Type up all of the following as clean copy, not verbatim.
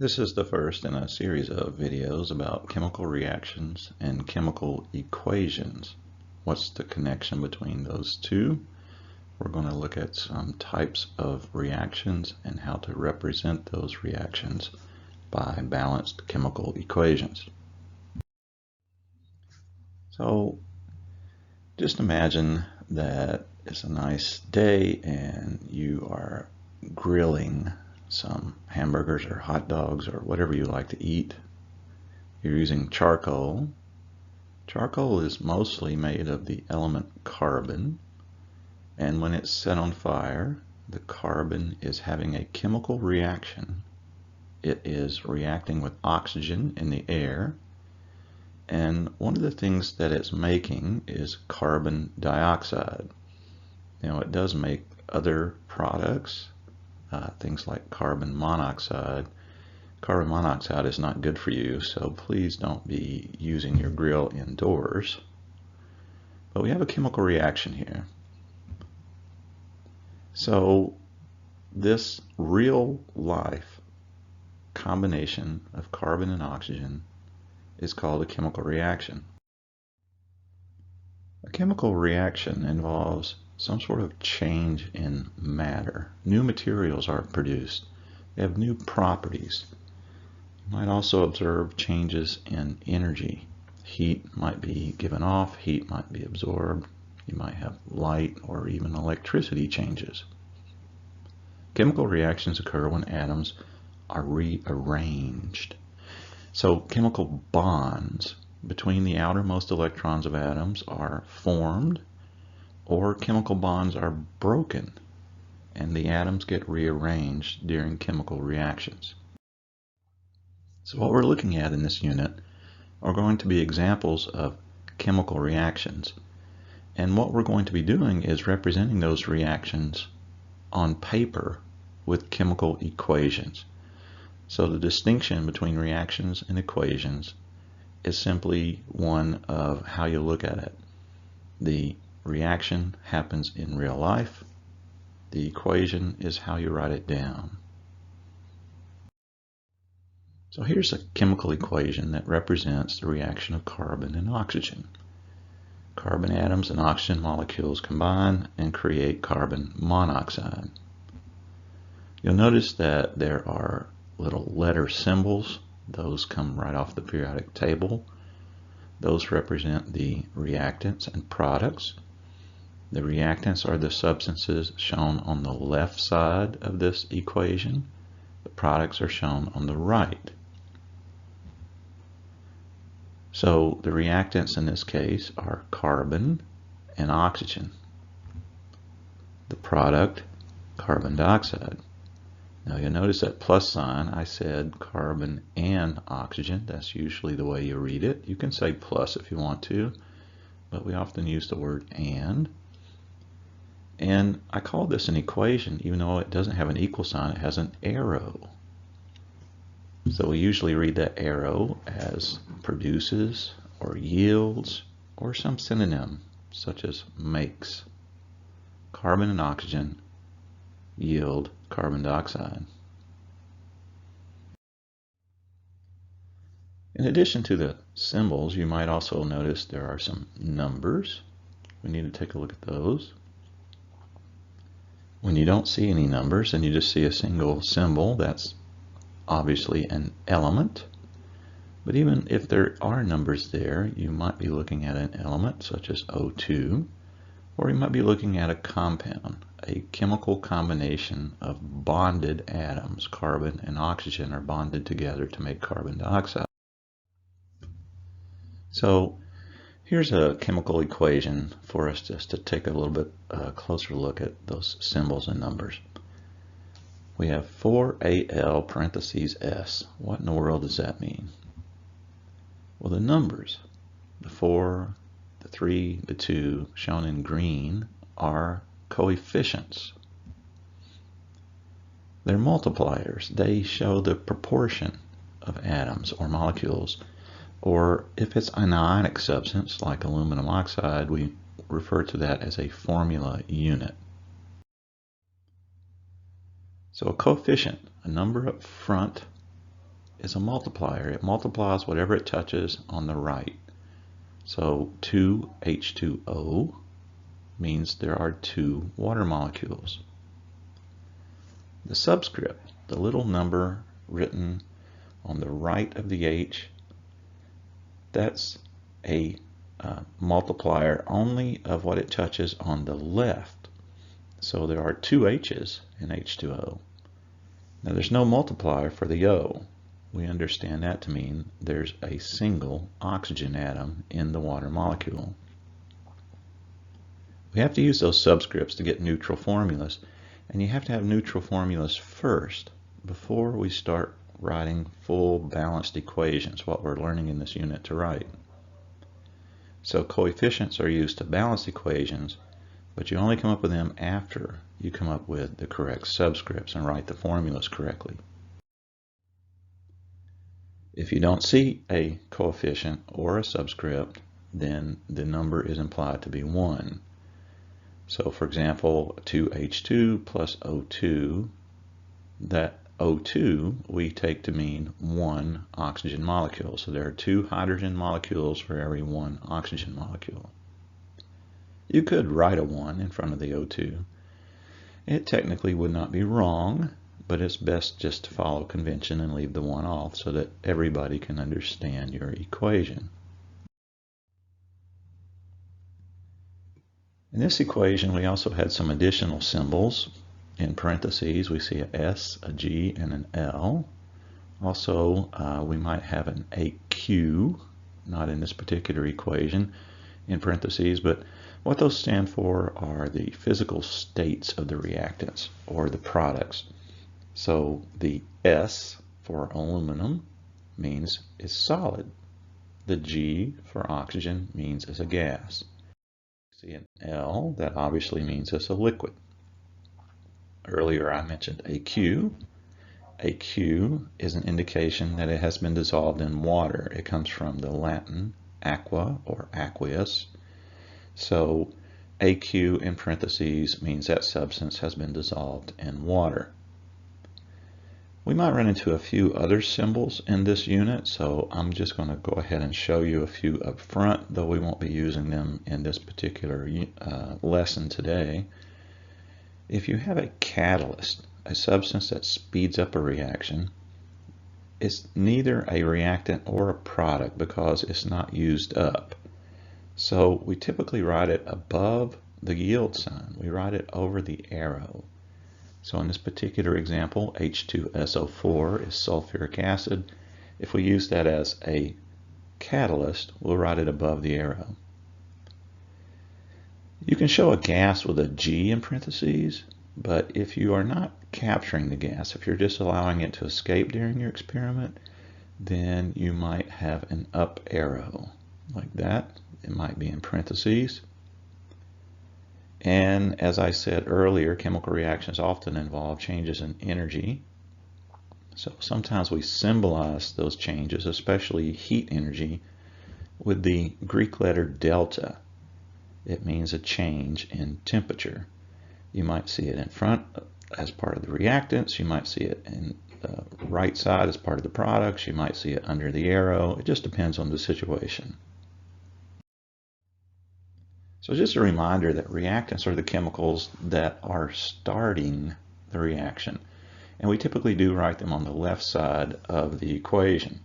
This is the first in a series of videos about chemical reactions and chemical equations. What's the connection between those two? We're going to look at some types of reactions and how to represent those reactions by balanced chemical equations. So just imagine that it's a nice day and you are grilling some hamburgers or hot dogs or whatever you like to eat. You're using charcoal. Charcoal is mostly made of the element carbon, and when it's set on fire, the carbon is having a chemical reaction. It is reacting with oxygen in the air, and one of the things that it's making is carbon dioxide. Now, it does make other products, things like carbon monoxide. Carbon monoxide is not good for you, so please don't be using your grill indoors. But we have a chemical reaction here. So this real life combination of carbon and oxygen is called a chemical reaction. A chemical reaction involves some sort of change in matter. New materials are produced. They have new properties. You might also observe changes in energy. Heat might be given off, heat might be absorbed. You might have light or even electricity changes. Chemical reactions occur when atoms are rearranged. So chemical bonds between the outermost electrons of atoms are formed, or chemical bonds are broken and the atoms get rearranged during chemical reactions. So what we're looking at in this unit are going to be examples of chemical reactions, and what we're going to be doing is representing those reactions on paper with chemical equations. So the distinction between reactions and equations is simply one of how you look at it. The reaction happens in real life. The equation is how you write it down. So here's a chemical equation that represents the reaction of carbon and oxygen. Carbon atoms and oxygen molecules combine and create carbon monoxide. You'll notice that there are little letter symbols. Those come right off the periodic table. Those represent the reactants and products. The reactants are the substances shown on the left side of this equation. The products are shown on the right. So the reactants in this case are carbon and oxygen. The product, carbon dioxide. Now you'll notice that plus sign, I said carbon and oxygen. That's usually the way you read it. You can say plus if you want to, but we often use the word and. And I call this an equation, even though it doesn't have an equal sign, it has an arrow. So we usually read that arrow as produces or yields or some synonym such as makes. Carbon and oxygen yield carbon dioxide. In addition to the symbols, you might also notice there are some numbers. We need to take a look at those. When you don't see any numbers and you just see a single symbol, that's obviously an element. But even if there are numbers there, you might be looking at an element such as O2, or you might be looking at a compound, a chemical combination of bonded atoms. Carbon and oxygen are bonded together to make carbon dioxide. So here's a chemical equation for us just to take a little bit closer look at those symbols and numbers. We have 4Al parentheses S. What in the world does that mean? Well, the numbers, the 4, the 3, the 2, shown in green, are coefficients. They're multipliers. They show the proportion of atoms or molecules. Or if it's an ionic substance like aluminum oxide, we refer to that as a formula unit. So a coefficient, a number up front is a multiplier. It multiplies whatever it touches on the right. So 2H2O means there are 2 water molecules. The subscript, the little number written on the right of the H, that's a multiplier only of what it touches on the left. So there are 2 H's in H2O. Now there's no multiplier for the O. We understand that to mean there's a single oxygen atom in the water molecule. We have to use those subscripts to get neutral formulas, and you have to have neutral formulas first before we start writing full balanced equations, what we're learning in this unit to write. So coefficients are used to balance equations, but you only come up with them after you come up with the correct subscripts and write the formulas correctly. If you don't see a coefficient or a subscript, then the number is implied to be 1. So for example, 2H2 plus O2, that O2 we take to mean 1 oxygen molecule. So there are 2 hydrogen molecules for every 1 oxygen molecule. You could write a 1 in front of the O2. It technically would not be wrong, but it's best just to follow convention and leave the 1 off so that everybody can understand your equation. In this equation, we also had some additional symbols. In parentheses, we see a S, a G, and an L. Also, we might have an AQ, not in this particular equation, in parentheses, but what those stand for are the physical states of the reactants, or the products. So the S for aluminum means it's solid. The G for oxygen means it's a gas. See an L, that obviously means it's a liquid. Earlier I mentioned AQ. AQ is an indication that it has been dissolved in water. It comes from the Latin aqua or aqueous. So AQ in parentheses means that substance has been dissolved in water. We might run into a few other symbols in this unit, so I'm just going to go ahead and show you a few up front, though we won't be using them in this particular lesson today. If you have a catalyst, a substance that speeds up a reaction, it's neither a reactant or a product because it's not used up. So we typically write it above the yield sign. We write it over the arrow. So in this particular example, H2SO4 is sulfuric acid. If we use that as a catalyst, we'll write it above the arrow. You can show a gas with a G in parentheses, but if you are not capturing the gas, if you're just allowing it to escape during your experiment, then you might have an up arrow like that. It might be in parentheses. And as I said earlier, chemical reactions often involve changes in energy. So sometimes we symbolize those changes, especially heat energy, with the Greek letter delta. It means a change in temperature. You might see it in front as part of the reactants. You might see it in the right side as part of the products. You might see it under the arrow. It just depends on the situation. So just a reminder that reactants are the chemicals that are starting the reaction. And we typically do write them on the left side of the equation.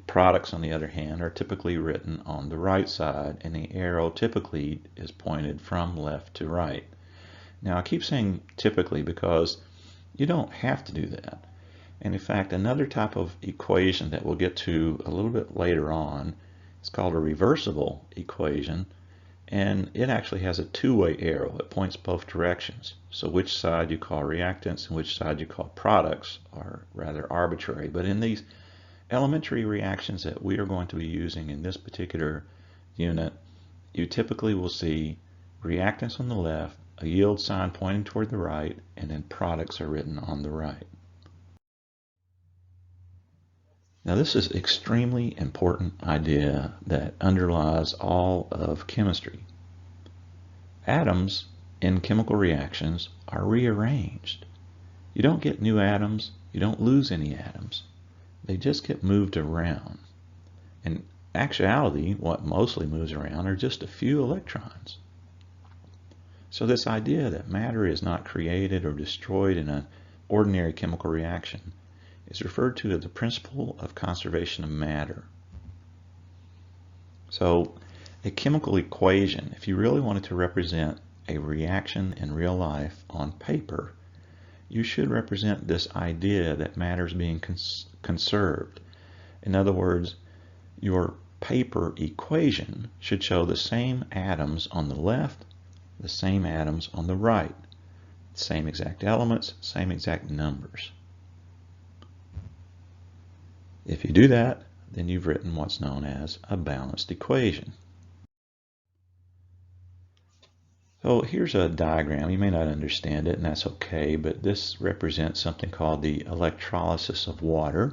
Products, on the other hand, are typically written on the right side, and the arrow typically is pointed from left to right. Now I keep saying typically because you don't have to do that. And in fact, another type of equation that we'll get to a little bit later on is called a reversible equation. And it actually has a two-way arrow. It points both directions. So which side you call reactants and which side you call products are rather arbitrary. But in these elementary reactions that we are going to be using in this particular unit, you typically will see reactants on the left, a yield sign pointing toward the right, and then products are written on the right. Now this is an extremely important idea that underlies all of chemistry. Atoms in chemical reactions are rearranged. You don't get new atoms, you don't lose any atoms. They just get moved around. In actuality, what mostly moves around are just a few electrons. So this idea that matter is not created or destroyed in an ordinary chemical reaction is referred to as the principle of conservation of matter. So a chemical equation, if you really wanted to represent a reaction in real life on paper, you should represent this idea that matter is being conserved. In other words, your paper equation should show the same atoms on the left, the same atoms on the right, same exact elements, same exact numbers. If you do that, then you've written what's known as a balanced equation. So here's a diagram. You may not understand it, and that's okay, but this represents something called the electrolysis of water.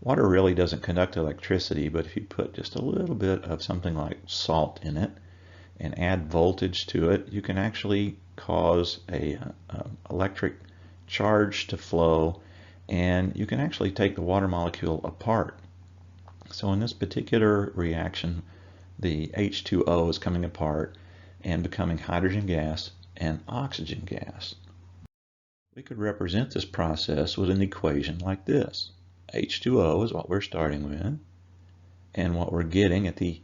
Water really doesn't conduct electricity, but if you put just a little bit of something like salt in it and add voltage to it, you can actually cause a electric charge to flow, and you can actually take the water molecule apart. So in this particular reaction, the H2O is coming apart and becoming hydrogen gas and oxygen gas. We could represent this process with an equation like this. H2O is what we're starting with, and what we're getting at the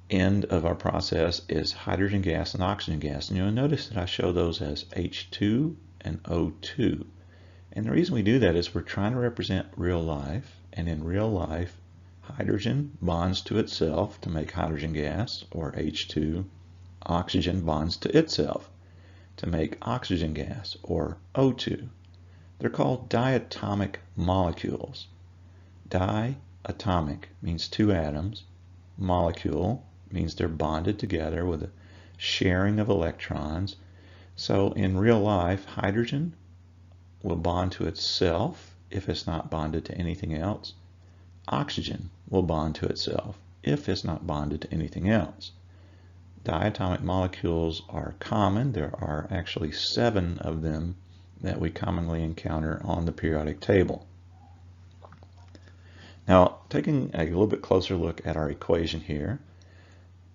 end of our process is hydrogen gas and oxygen gas. And you'll notice that I show those as H2 and O2. And the reason we do that is we're trying to represent real life, and in real life, hydrogen bonds to itself to make hydrogen gas, or H2. Oxygen bonds to itself to make oxygen gas, or O2. They're called diatomic molecules. Diatomic means two atoms. Molecule means they're bonded together with a sharing of electrons. So in real life, hydrogen will bond to itself if it's not bonded to anything else. Oxygen will bond to itself if it's not bonded to anything else. Diatomic molecules are common. There are actually 7 of them that we commonly encounter on the periodic table. Now, taking a little bit closer look at our equation here,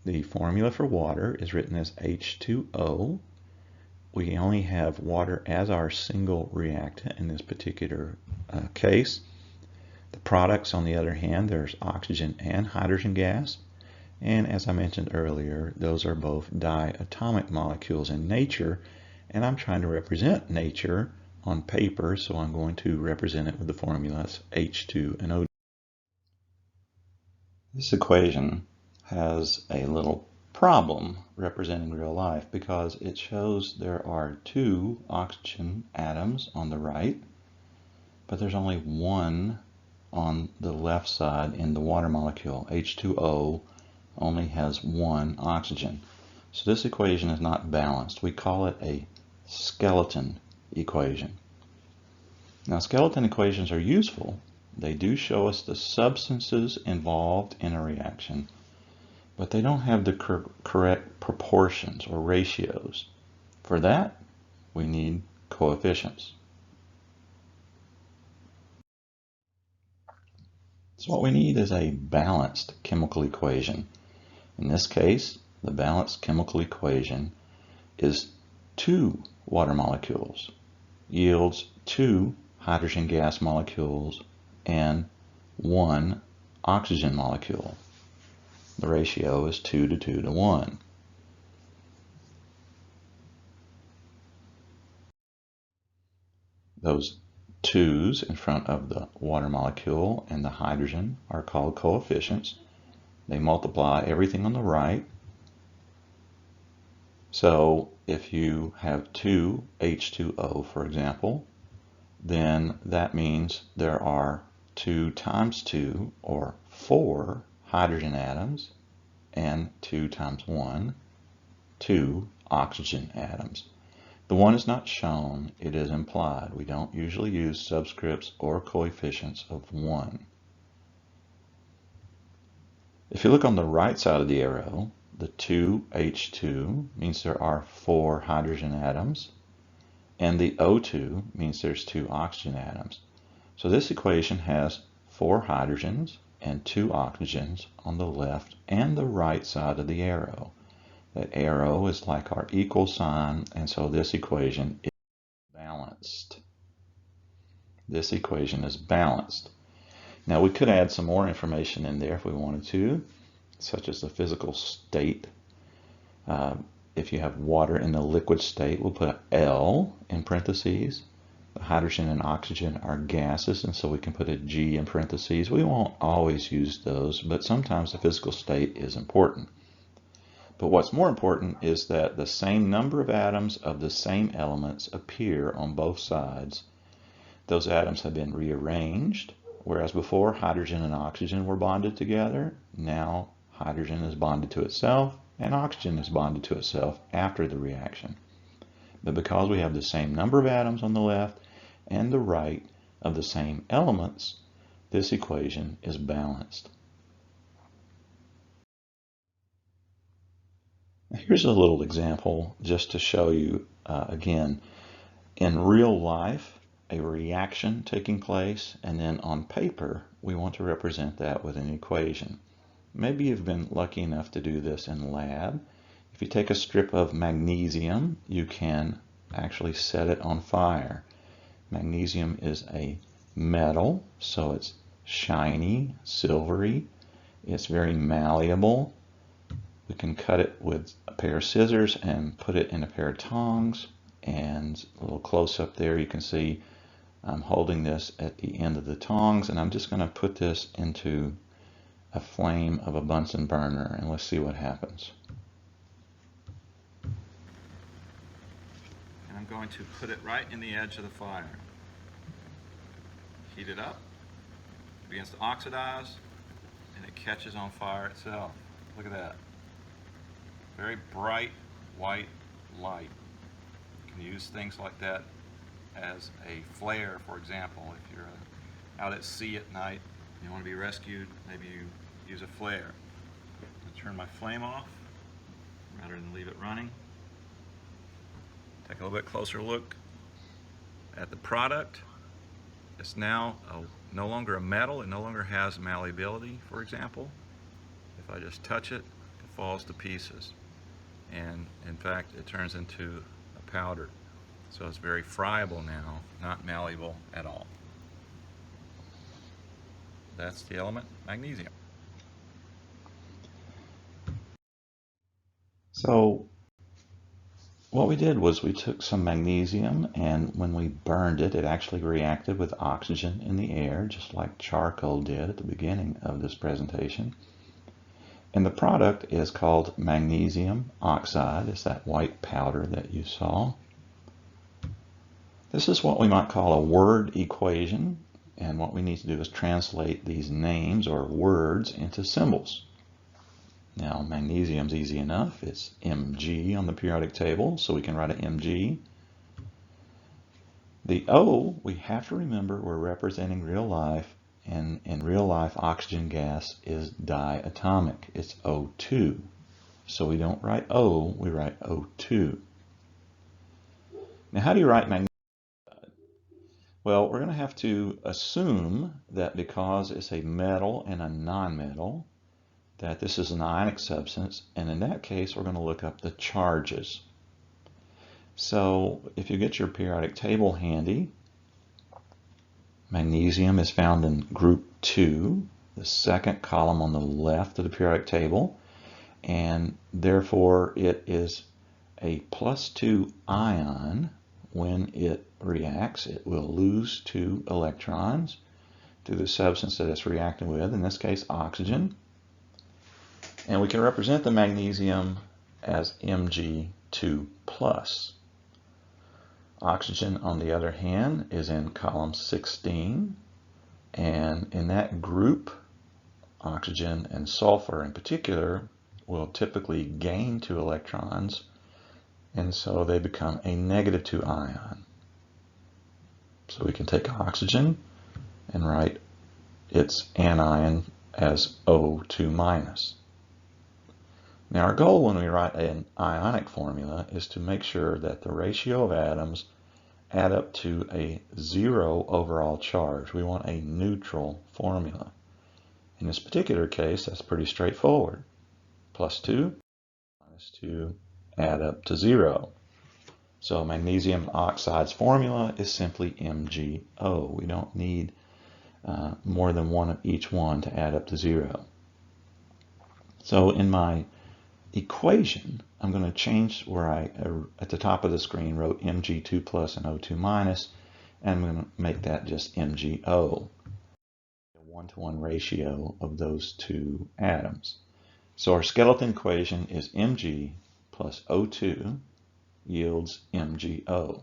the formula for water is written as H2O. We only have water as our single reactant in this particular case. The products, on the other hand, there's oxygen and hydrogen gas. And as I mentioned earlier, those are both diatomic molecules in nature, and I'm trying to represent nature on paper, so I'm going to represent it with the formulas H2 and O2. This equation has a little problem representing real life because it shows there are 2 oxygen atoms on the right, but there's only 1 on the left side in the water molecule. H2O only has 1 oxygen. So this equation is not balanced. We call it a skeleton equation. Now, skeleton equations are useful. They do show us the substances involved in a reaction, but they don't have the correct proportions or ratios. For that, we need coefficients. So what we need is a balanced chemical equation. In this case, the balanced chemical equation is 2 water molecules, yields 2 hydrogen gas molecules, and 1 oxygen molecule. The ratio is 2 to 2 to 1. Those 2's in front of the water molecule and the hydrogen are called coefficients. They multiply everything on the right. So if you have 2 H2O, for example, then that means there are 2 times 2, or 4 hydrogen atoms, and 2 times 1, 2 oxygen atoms. The 1 is not shown, it is implied. We don't usually use subscripts or coefficients of 1. If you look on the right side of the arrow, the 2H2 means there are 4 hydrogen atoms, and the O2 means there's 2 oxygen atoms. So this equation has 4 hydrogens and 2 oxygens on the left and the right side of the arrow. That arrow is like our equal sign, and so this equation is balanced. This equation is balanced. Now we could add some more information in there if we wanted to, such as the physical state. If you have water in the liquid state, we'll put a L in parentheses. The hydrogen and oxygen are gases, and so we can put a G in parentheses. We won't always use those, but sometimes the physical state is important. But what's more important is that the same number of atoms of the same elements appear on both sides. Those atoms have been rearranged, whereas before hydrogen and oxygen were bonded together. Now hydrogen is bonded to itself and oxygen is bonded to itself after the reaction. But because we have the same number of atoms on the left and the right of the same elements, this equation is balanced. Here's a little example just to show you, again, in real life, a reaction taking place, and then on paper, we want to represent that with an equation. Maybe you've been lucky enough to do this in lab. If you take a strip of magnesium, you can actually set it on fire. Magnesium is a metal, so it's shiny, silvery. It's very malleable. We can cut it with a pair of scissors and put it in a pair of tongs. And a little close up there, you can see I'm holding this at the end of the tongs, and I'm just going to put this into a flame of a Bunsen burner, and let's see what happens. And I'm going to put it right in the edge of the fire. Heat it up, it begins to oxidize, and it catches on fire itself. Look at that. Very bright white light. You can use things like that as a flare, for example. If you're out at sea at night, you want to be rescued, maybe you use a flare. I'm going to turn my flame off rather than leave it running. Take a little bit closer look at the product. It's now no longer a metal. It no longer has malleability, for example. If I just touch it, it falls to pieces. And in fact, it turns into a powder. So it's very friable now, not malleable at all. That's the element magnesium. So what we did was we took some magnesium, and when we burned it, it actually reacted with oxygen in the air, just like charcoal did at the beginning of this presentation. And the product is called magnesium oxide. It's that white powder that you saw. This is what we might call a word equation, and what we need to do is translate these names or words into symbols. Now, magnesium's easy enough. It's Mg on the periodic table, so we can write an Mg. The O, we have to remember we're representing real life, and in real life, oxygen gas is diatomic. It's O2. So we don't write O, we write O2. Now, how do you write magnesium? Well, we're going to have to assume that because it's a metal and a nonmetal, that this is an ionic substance, and in that case, we're going to look up the charges. So if you get your periodic table handy, magnesium is found in group 2, the second column on the left of the periodic table, and therefore it is a +2 ion. When it reacts, it will lose 2 electrons to the substance that it's reacting with, in this case oxygen. And we can represent the magnesium as Mg2+. Oxygen, on the other hand, is in column 16, and in that group, oxygen and sulfur in particular will typically gain 2 electrons, and so they become a -2 ion. So we can take oxygen and write its anion as O2-. Now our goal when we write an ionic formula is to make sure that the ratio of atoms add up to a 0 overall charge. We want a neutral formula. In this particular case, that's pretty straightforward. Plus 2 minus 2 add up to 0. So magnesium oxide's formula is simply MgO. We don't need more than one of each one to add up to 0. So in my equation, I'm going to change where I, at the top of the screen, wrote Mg2 plus and O2 minus, and I'm going to make that just MgO. A 1-to-1 ratio of those two atoms. So our skeleton equation is Mg plus O2 yields MgO.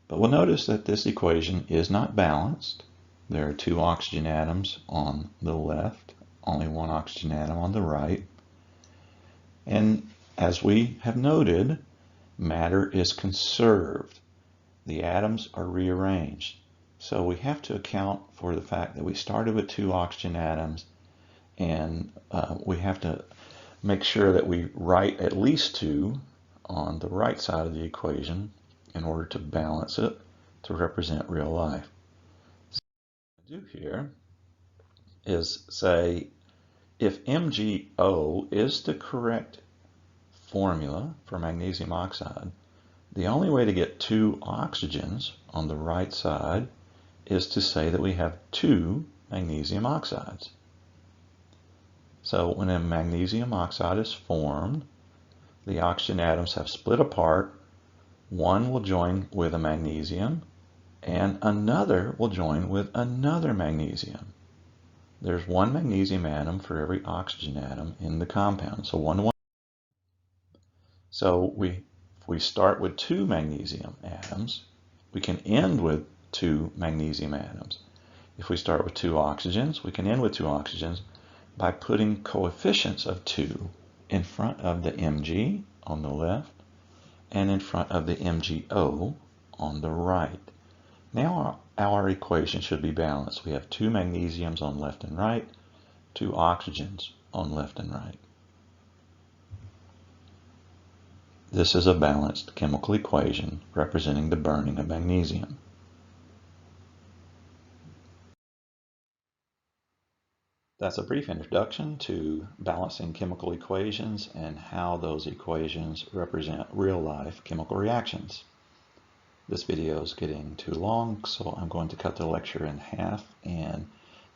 But we'll notice that this equation is not balanced. There are 2 oxygen atoms on the left, only 1 oxygen atom on the right. And as we have noted, matter is conserved. The atoms are rearranged. So we have to account for the fact that we started with 2 oxygen atoms, and we have to make sure that we write at least 2 on the right side of the equation in order to balance it to represent real life. So what I do here is say if MgO is the correct formula for magnesium oxide, the only way to get 2 oxygens on the right side is to say that we have 2 magnesium oxides. So when a magnesium oxide is formed, the oxygen atoms have split apart. One will join with a magnesium, and another will join with another magnesium. There's 1 magnesium atom for every oxygen atom in the compound, so 1 to 1. So if we start with 2 magnesium atoms, we can end with 2 magnesium atoms. If we start with 2 oxygens, we can end with 2 oxygens by putting coefficients of 2 in front of the Mg on the left and in front of the MgO on the right. Now our equation should be balanced. We have 2 magnesiums on left and right, 2 oxygens on left and right. This is a balanced chemical equation representing the burning of magnesium. That's a brief introduction to balancing chemical equations and how those equations represent real-life chemical reactions. This video is getting too long, so I'm going to cut the lecture in half and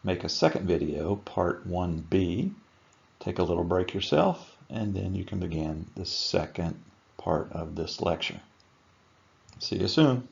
make a second video, part 1b. Take a little break yourself, and then you can begin the second part of this lecture. See you soon.